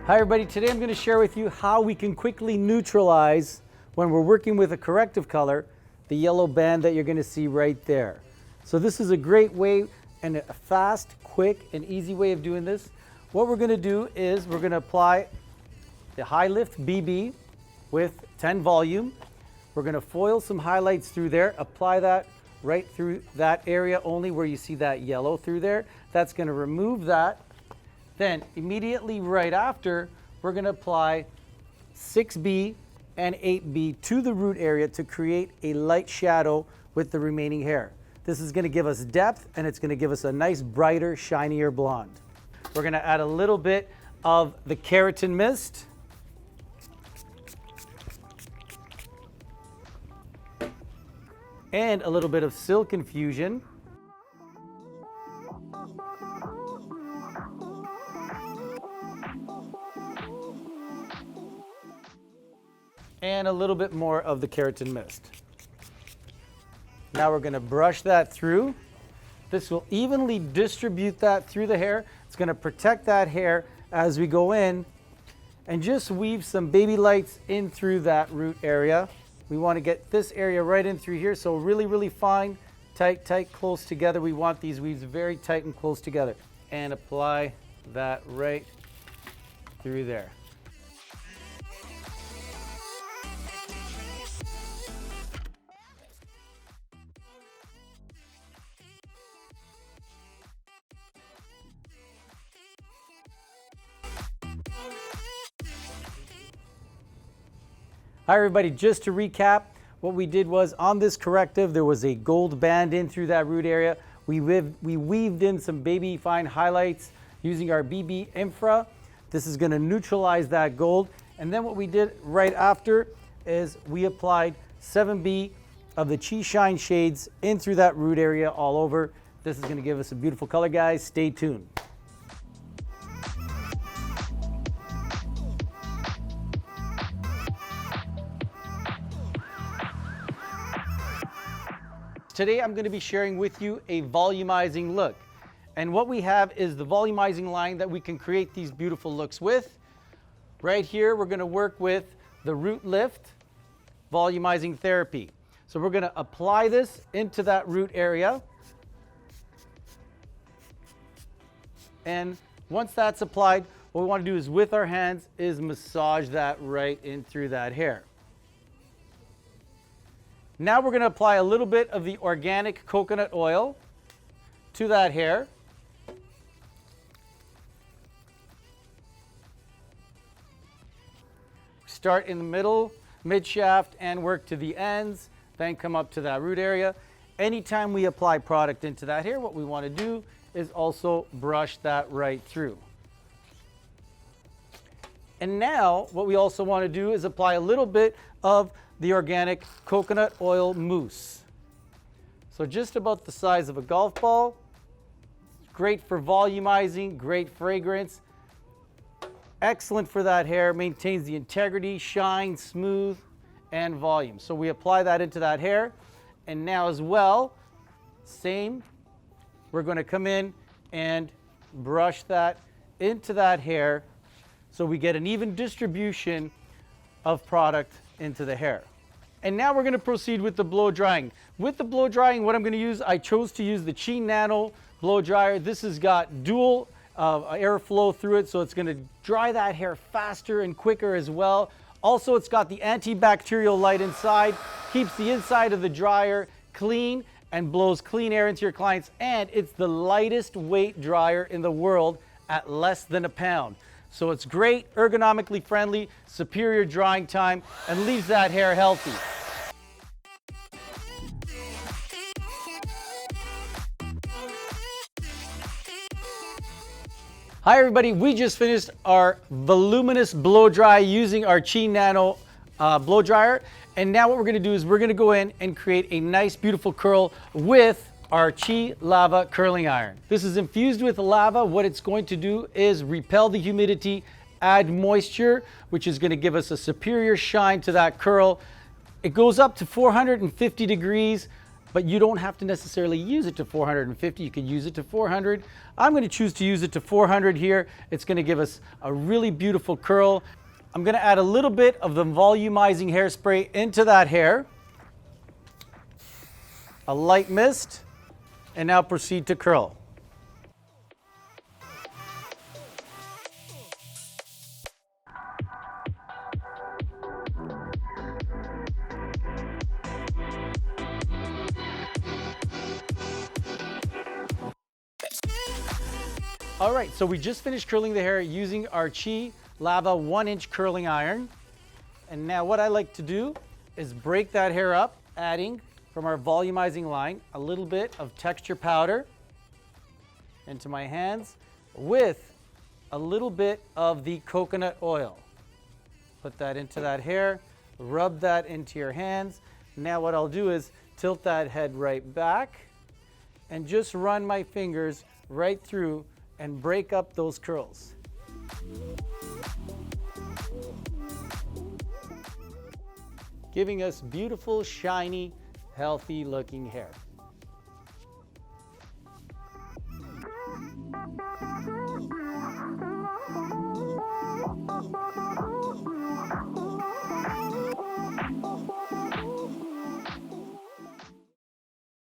Hi everybody, today I'm going to share with you how we can quickly neutralize, when we're working with a corrective color, the yellow band that you're going to see right there. So this is a great way and a fast, quick, and easy way of doing this. What we're going to do is we're going to apply the High Lift BB with 10 volume. We're going to foil some highlights through there, apply that right through that area only where you see that yellow through there. That's going to remove that. Then immediately right after, we're going to apply 6B and 8B to the root area to create a light shadow with the remaining hair. This is going to give us depth and it's going to give us a nice brighter, shinier blonde. We're going to add a little bit of the keratin mist. And a little bit of silk infusion. And a little bit more of the keratin mist. Now we're going to brush that through. This will evenly distribute that through the hair. It's going to protect that hair as we go in, and just weave some baby lights in through that root area. We want to get this area right in through here, so really, really fine, tight, close together. We want these weaves very tight and close together. And apply that right through there. Hi everybody, just to recap, what we did was on this corrective, there was a gold band in through that root area. We weaved in some baby fine highlights using our BB Infra. This is going to neutralize that gold. And then what we did right after is we applied 7B of the Chi Shine shades in through that root area all over. This is going to give us a beautiful color, guys. Stay tuned. Today I'm going to be sharing with you a volumizing look. And what we have is the volumizing line that we can create these beautiful looks with. Right here we're going to work with the root lift volumizing therapy. So we're going to apply this into that root area. And once that's applied, what we want to do is with our hands is massage that right in through that hair. Now we're going to apply a little bit of the organic coconut oil to that hair. Start in the middle, mid-shaft, and work to the ends, then come up to that root area. Anytime we apply product into that hair, what we want to do is also brush that right through. And now what we also want to do is apply a little bit of the organic coconut oil mousse. So just about the size of a golf ball. Great for volumizing, great fragrance. Excellent for that hair, maintains the integrity, shine, smooth, and volume. So we apply that into that hair. And now as well, same, we're going to come in and brush that into that hair so we get an even distribution of product into the hair. And now we're going to proceed with the blow drying. With the blow drying, what I'm going to use, I chose to use the Chi Nano blow dryer. This has got dual airflow through it, so it's going to dry that hair faster and quicker as well. Also, it's got the antibacterial light inside, keeps the inside of the dryer clean and blows clean air into your clients. And it's the lightest weight dryer in the world at less than a pound. So it's great, ergonomically friendly, superior drying time, and leaves that hair healthy. Hi everybody, we just finished our voluminous blow dry using our Chi Nano blow dryer. And now what we're going to do is we're going to go in and create a nice beautiful curl with our Chi Lava curling iron. This is infused with lava. What it's going to do is repel the humidity, add moisture, which is going to give us a superior shine to that curl. It goes up to 450 degrees but you don't have to necessarily use it to 450. You can use it to 400. I'm going to choose to use it to 400 here. It's going to give us a really beautiful curl. I'm going to add a little bit of the volumizing hairspray into that hair. A light mist, and now proceed to curl. All right, so we just finished curling the hair using our Chi Lava 1-inch curling iron. And now what I like to do is break that hair up, adding from our volumizing line a little bit of texture powder into my hands with a little bit of the coconut oil. Put that into that hair, rub that into your hands. Now what I'll do is tilt that head right back and just run my fingers right through and break up those curls. Giving us beautiful, shiny, healthy looking hair.